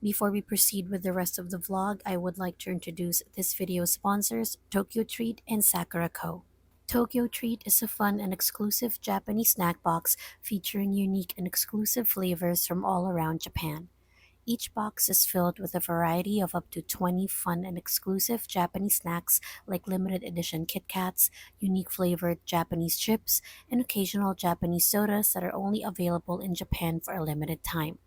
Before we proceed with the rest of the vlog, I would like to introduce this video's sponsors, Tokyo Treat and Sakuraco. Tokyo Treat is a fun and exclusive Japanese snack box featuring unique and exclusive flavors from all around Japan. Each box is filled with a variety of up to 20 fun and exclusive Japanese snacks like limited edition Kit Kats, unique flavored Japanese chips, and occasional Japanese sodas that are only available in Japan for a limited time.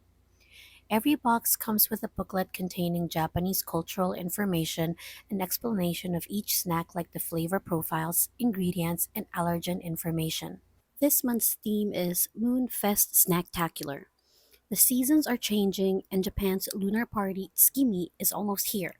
Every box comes with a booklet containing Japanese cultural information and explanation of each snack like the flavor profiles, ingredients, and allergen information. This month's theme is Moonfest Snacktacular. The seasons are changing and Japan's lunar party Tsukimi is almost here.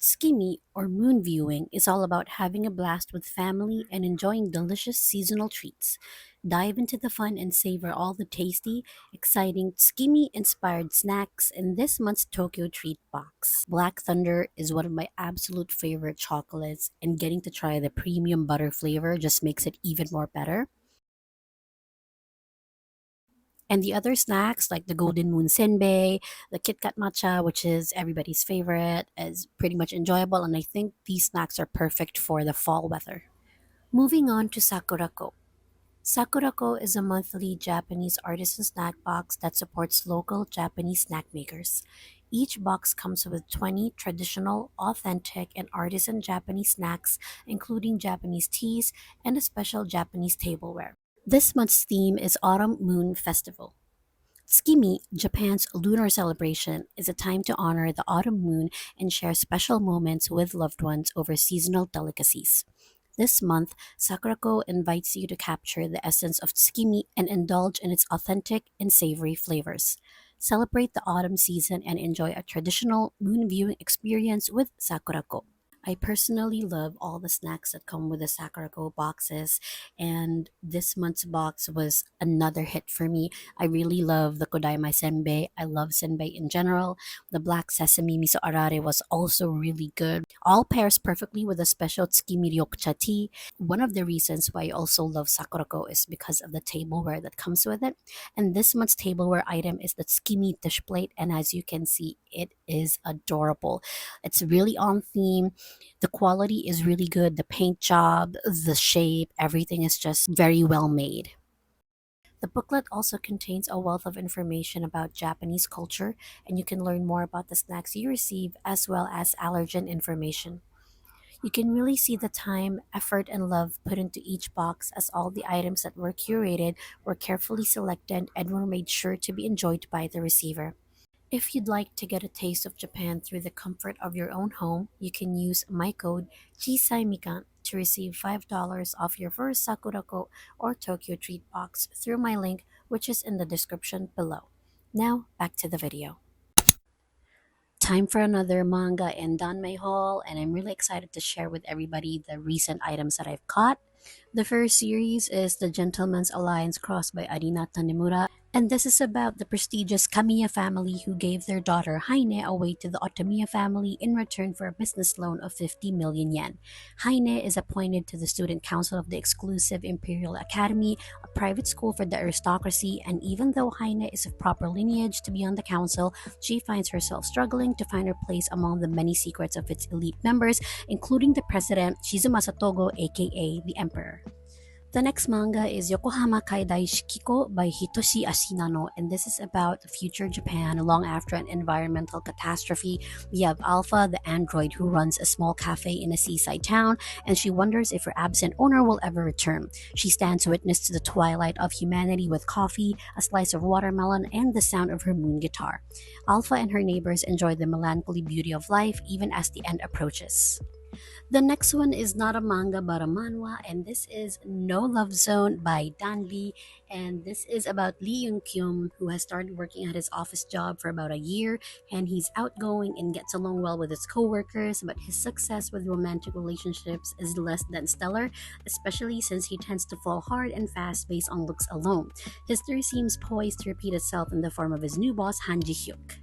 Tsukimi, or moon viewing, is all about having a blast with family and enjoying delicious seasonal treats. Dive into the fun and savor all the tasty, exciting Tsukimi inspired snacks in this month's Tokyo Treat box. Black Thunder is one of my absolute favorite chocolates, and getting to try the premium butter flavor just makes it even more better. And the other snacks like the Golden Moon Senbei, the Kit Kat Matcha, which is everybody's favorite, is pretty much enjoyable. And I think these snacks are perfect for the fall weather. Moving on to Sakuraco. Sakuraco is a monthly Japanese artisan snack box that supports local Japanese snack makers. Each box comes with 20 traditional, authentic, and artisan Japanese snacks, including Japanese teas and a special Japanese tableware. This month's theme is Autumn Moon Festival. Tsukimi, Japan's lunar celebration, is a time to honor the autumn moon and share special moments with loved ones over seasonal delicacies. This month, Sakurako invites you to capture the essence of tsukimi and indulge in its authentic and savory flavors. Celebrate the autumn season and enjoy a traditional moon viewing experience with Sakurako. I personally love all the snacks that come with the Sakuraco boxes, and this month's box was another hit for me. I really love the Kodaimai Senbei. I love senbei in general. The black sesame miso arare was also really good. All pairs perfectly with a special tsukimi ryokucha tea. One of the reasons why I also love Sakuraco is because of the tableware that comes with it. And this month's tableware item is the tsukimi dish plate, and as you can see, it is adorable. It's really on theme. The quality is really good. The paint job, the shape, everything is just very well made. The booklet also contains a wealth of information about Japanese culture, and you can learn more about the snacks you receive as well as allergen information. You can really see the time, effort, and love put into each box, as all the items that were curated were carefully selected and were made sure to be enjoyed by the receiver. If you'd like to get a taste of Japan through the comfort of your own home, you can use my code Mika to receive $5 off your first Sakurako or Tokyo Treat box through my link, which is in the description below. Now, back to the video. Time for another manga and danmei haul, and I'm really excited to share with everybody the recent items that I've caught. The first series is The Gentleman's Alliance Cross by Arina Tanemura, and this is about the prestigious Kamiya family who gave their daughter Haine away to the Otamiya family in return for a business loan of 50 million yen. Haine is appointed to the student council of the exclusive Imperial Academy, a private school for the aristocracy, and even though Haine is of proper lineage to be on the council, she finds herself struggling to find her place among the many secrets of its elite members, including the president Shizumasa Togo, aka the Emperor. The next manga is Yokohama Kaidai Shikiko by Hitoshi Ashinano, and this is about future Japan long after an environmental catastrophe. We have Alpha, the android who runs a small cafe in a seaside town, and she wonders if her absent owner will ever return. She stands witness to the twilight of humanity with coffee, a slice of watermelon, and the sound of her moon guitar. Alpha and her neighbors enjoy the melancholy beauty of life even as the end approaches. The next one is not a manga but a manhwa, and this is No Love Zone by danmei. And this is about Lee Yoon Kyum, who has started working at his office job for about a year, and he's outgoing and gets along well with his coworkers, but his success with romantic relationships is less than stellar, especially since he tends to fall hard and fast based on looks alone. History seems poised to repeat itself in the form of his new boss, Han Ji-hyuk.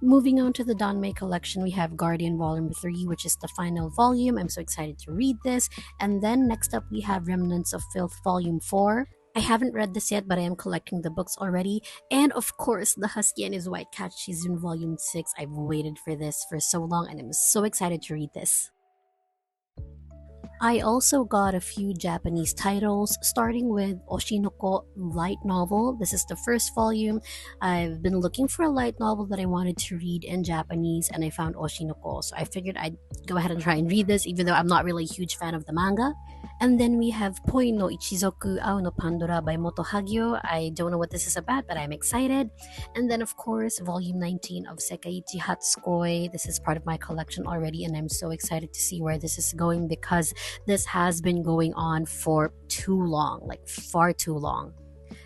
Moving on to the danmei collection, we have Guardian Volume 3, which is the final volume. I'm so excited to read this. And then next up, we have Remnants of Filth Volume 4. I haven't read this yet, but I am collecting the books already. And of course, The Husky and His White Cat Season Volume 6. I've waited for this for so long and I'm so excited to read this. I also got a few Japanese titles, starting with Oshinoko light novel. This is the first volume. I've been looking for a light novel that I wanted to read in Japanese, and I found Oshinoko. So I figured I'd go ahead and try and read this, even though I'm not really a huge fan of the manga. And then we have Poi no Ichizoku Ao no Pandora by Moto Hagio. I don't know what this is about, but I'm excited. And then, of course, volume 19 of Sekaiichi Hatsukoi. This is part of my collection already, and I'm so excited to see where this is going because this has been going on for too long, like far too long.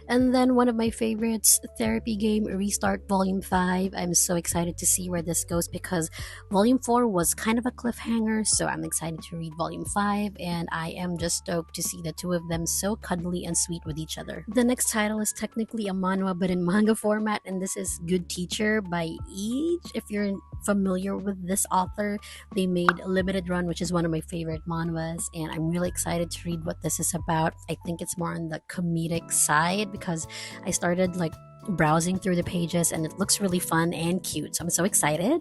And then one of my favorites, Therapy Game Restart Volume 5. I'm so excited to see where this goes because Volume 4 was kind of a cliffhanger, so I'm excited to read Volume 5, and I am just stoked to see the two of them so cuddly and sweet with each other. The next title is technically a manhwa but in manga format, and this is Good Teacher by Each. If you're familiar with this author, they made a limited run, which is one of my favorite manhwas, and I'm really excited to read what this is about. I think it's more on the comedic side because I started like browsing through the pages and it looks really fun and cute, so I'm so excited.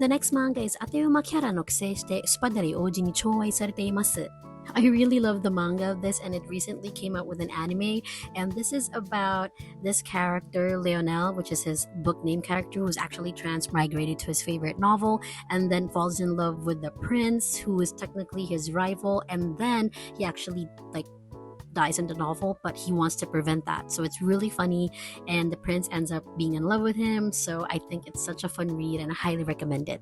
The next manga is Ateuma Kyara no Kusei shite Spadari Oji ni chouai sarete imasu. I really love the manga of this, and it recently came out with an anime, and this is about this character Leonel, which is his book name character, who's actually transmigrated to his favorite novel and then falls in love with the prince, who is technically his rival, and then he actually like dies in the novel, but he wants to prevent that. So it's really funny, and the prince ends up being in love with him. So I think it's such a fun read, and I highly recommend it.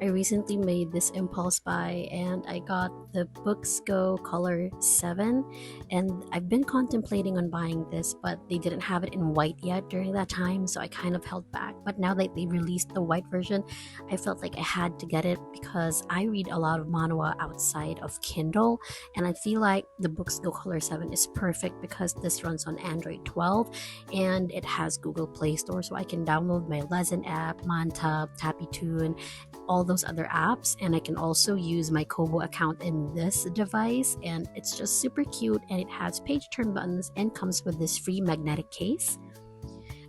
I recently made this impulse buy and I got the Books Go Color 7, and I've been contemplating on buying this, but they didn't have it in white yet during that time, so I kind of held back. But now that they released the white version, I felt like I had to get it because I read a lot of manhwa outside of Kindle, and I feel like the Books Go Color 7 is perfect because this runs on Android 12 and it has Google Play Store, so I can download my Lesson app, Manta, Tappytoon, all those other apps, and I can also use my Kobo account in this device, and it's just super cute, and it has page turn buttons and comes with this free magnetic case.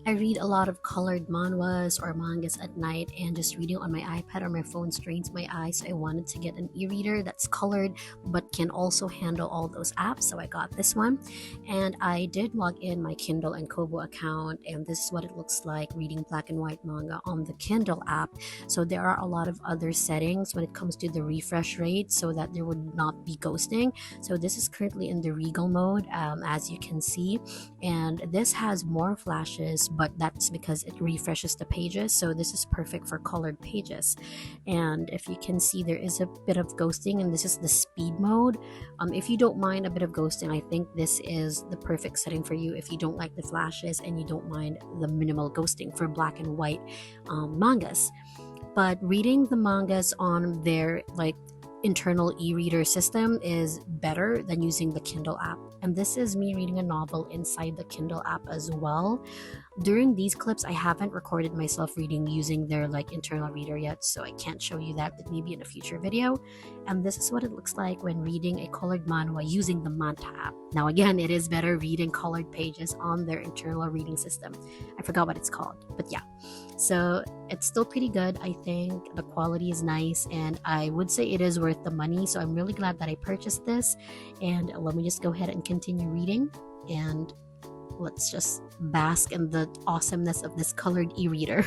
I read a lot of colored manhwas or mangas at night, and just reading on my iPad or my phone strains my eyes. So I wanted to get an e-reader that's colored but can also handle all those apps, so I got this one. And I did log in my Kindle and Kobo account, and this is what it looks like reading black and white manga on the Kindle app. So there are a lot of other settings when it comes to the refresh rate so that there would not be ghosting. So this is currently in the Regal mode, as you can see, and this has more flashes, but that's because it refreshes the pages, so this is perfect for colored pages. And if you can see, there is a bit of ghosting, and this is the speed mode. If you don't mind a bit of ghosting, I think this is the perfect setting for you if you don't like the flashes and you don't mind the minimal ghosting for black and white mangas. But reading the mangas on their like internal e-reader system is better than using the Kindle app. And this is me reading a novel inside the Kindle app as well. During these clips, I haven't recorded myself reading using their like internal reader yet, so I can't show you that, but maybe in a future video. And this is what it looks like when reading a colored manhwa using the Manta app. Now again, it is better reading colored pages on their internal reading system. I forgot what it's called, but yeah. So it's still pretty good. I think the quality is nice, and I would say it is worth the money, so I'm really glad that I purchased this. And let me just go ahead and continue reading, and let's just bask in the awesomeness of this colored e-reader.